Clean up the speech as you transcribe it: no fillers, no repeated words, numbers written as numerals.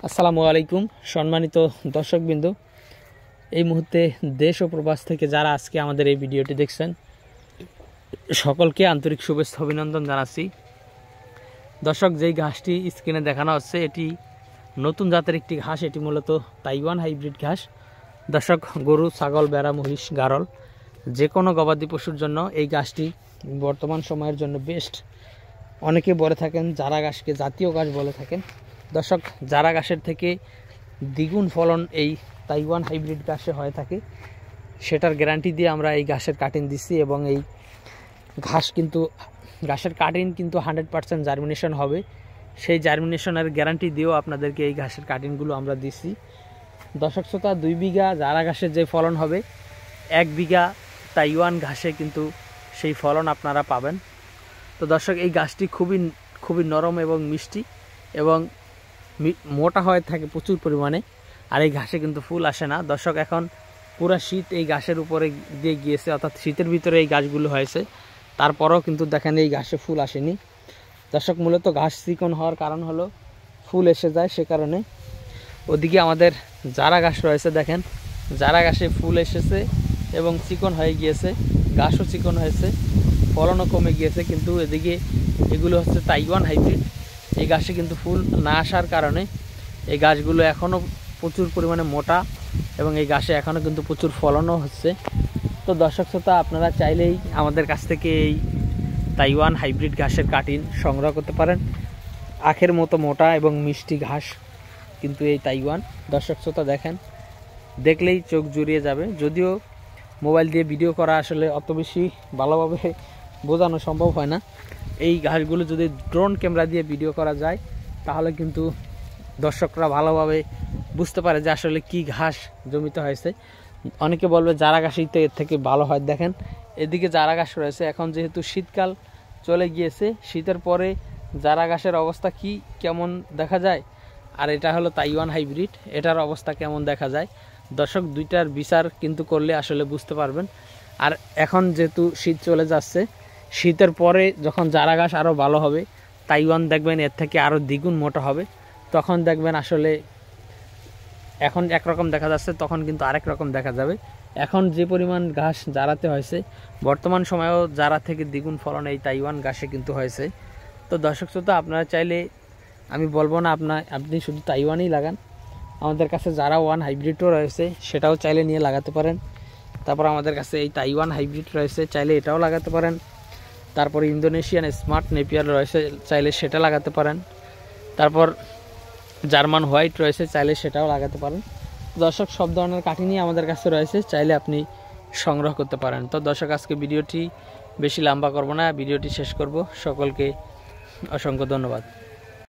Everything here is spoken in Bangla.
আসসালামু আলাইকুম সম্মানিত দর্শকবৃন্দ, এই মুহূর্তে দেশ ও প্রবাস থেকে যারা আজকে আমাদের এই ভিডিওটি দেখছেন সকলকে আন্তরিক শুভেচ্ছা অভিনন্দন জানাচ্ছি। দর্শক, যেই ঘাসটি স্ক্রিনে দেখানো হচ্ছে এটি নতুন জাতের একটি ঘাস। এটি মূলত তাইওয়ান হাইব্রিড ঘাস। দর্শক, গরু, ছাগল, ভেড়া, মহিষ, গারল যে কোনো গবাদি পশুর জন্য এই ঘাসটি বর্তমান সময়ের জন্য বেস্ট। অনেকে বলে থাকেন জারা ঘাসকে জাতীয় ঘাস বলে থাকেন। দর্শক, জারা ঘাসের থেকে দ্বিগুণ ফলন এই তাইওয়ান হাইব্রিড ঘাসে হয়ে থাকে, সেটার গ্যারান্টি দিয়ে আমরা এই ঘাসের কাটিং দিচ্ছি। এবং এই ঘাসের কাটিং কিন্তু 100% জার্মিনেশন হবে। সেই জার্মিনেশনের গ্যারান্টি দিয়েও আপনাদেরকে এই ঘাসের কাটিংগুলো আমরা দিচ্ছি। দর্শক শ্রোতা, 2 বিঘা জারা ঘাসের যে ফলন হবে 1 বিঘা তাইওয়ান ঘাসে কিন্তু সেই ফলন আপনারা পাবেন। তো দর্শক, এই ঘাসটি খুবই নরম এবং মিষ্টি এবং মোটা হয়ে থাকে প্রচুর পরিমাণে। আর এই ঘাসে কিন্তু ফুল আসে না। দর্শক, এখন পুরো শীত এই ঘাসের উপরে দিয়ে গিয়েছে, অর্থাৎ শীতের ভিতরে এই গাছগুলো হয়েছে, তারপরেও কিন্তু দেখেন এই ঘাসে ফুল আসেনি। দর্শক, মূলত ঘাস চিকন হওয়ার কারণ হলো ফুল এসে যায়, সে কারণে। ওদিকে আমাদের জারা ঘাস রয়েছে, দেখেন জারা ঘাসে ফুল এসেছে এবং চিকন হয়ে গিয়েছে, ঘাসও চিকন হয়েছে, ফলনও কমে গিয়েছে। কিন্তু এদিকে এগুলো হচ্ছে তাইওয়ান হাইব্রিড। এই গাছে কিন্তু ফুল না আসার কারণে এই গাছগুলো এখনও প্রচুর পরিমাণে মোটা এবং এই গাছে এখনও কিন্তু প্রচুর ফলনও হচ্ছে। তো দর্শক শ্রোতা, আপনারা চাইলেই আমাদের কাছ থেকে এই তাইওয়ান হাইব্রিড ঘাসের কাটিং সংগ্রহ করতে পারেন। আখের মতো মোটা এবং মিষ্টি ঘাস কিন্তু এই তাইওয়ান। দর্শক শ্রোতা, দেখলেই চোখ জুড়িয়ে যাবে। যদিও মোবাইল দিয়ে ভিডিও করা আসলে অত বেশি ভালোভাবে বোঝানো সম্ভব হয় না। এই ঘাসগুলো যদি ড্রোন ক্যামেরা দিয়ে ভিডিও করা যায় তাহলে কিন্তু দর্শকরা ভালোভাবে বুঝতে পারে যে আসলে কি ঘাস জমিতে হয়েছে। অনেকে বলবে জারা ঘাসই তো এর থেকে ভালো হয়। দেখেন এদিকে জারা ঘাস রয়েছে। এখন যেহেতু শীতকাল চলে গিয়েছে, শীতের পরে জারা ঘাসের অবস্থা কেমন দেখা যায়, আর এটা হলো তাইওয়ান হাইব্রিড, এটার অবস্থা কেমন দেখা যায়। দর্শক, দুইটার বিচার কিন্তু করলে আসলে বুঝতে পারবেন। আর এখন যেহেতু শীত চলে যাচ্ছে, শীতের পরে যখন জারা ঘাস আরও ভালো হবে, তাইওয়ান দেখবেন এর থেকে আরও দ্বিগুণ মোটা হবে। তখন দেখবেন আসলে এখন একরকম দেখা যাচ্ছে, তখন কিন্তু আরেক রকম দেখা যাবে। এখন যে পরিমাণ ঘাস জারাতে হয়েছে, বর্তমান সময়েও জারা থেকে দ্বিগুণ ফলন এই তাইওয়ান ঘাসে কিন্তু হয়েছে। তো দর্শক শ্রোতা, আপনারা চাইলে, আমি বলবো না আপনি শুধু তাইওয়ানই লাগান, আমাদের কাছে জারা 1 হাইব্রিডও রয়েছে, সেটাও চাইলে নিয়ে লাগাতে পারেন। তারপর আমাদের কাছে এই তাইওয়ান হাইব্রিড রয়েছে, চাইলে এটাও লাগাতে পারেন। তারপর ইন্দোনেশিয়ান স্মার্ট নেপিয়ার রয়েছে, চাইলে সেটা লাগাতে পারেন। তারপর জার্মান হোয়াইট রয়েছে, চাইলে সেটাও লাগাতে পারেন। দর্শক, সব ধরনের কাটিংই আমাদের কাছে রয়েছে, চাইলে আপনি সংগ্রহ করতে পারেন। তো দর্শক, আজকে ভিডিওটি বেশি লম্বা করব না, ভিডিওটি শেষ করব। সকলকে অসংখ্য ধন্যবাদ।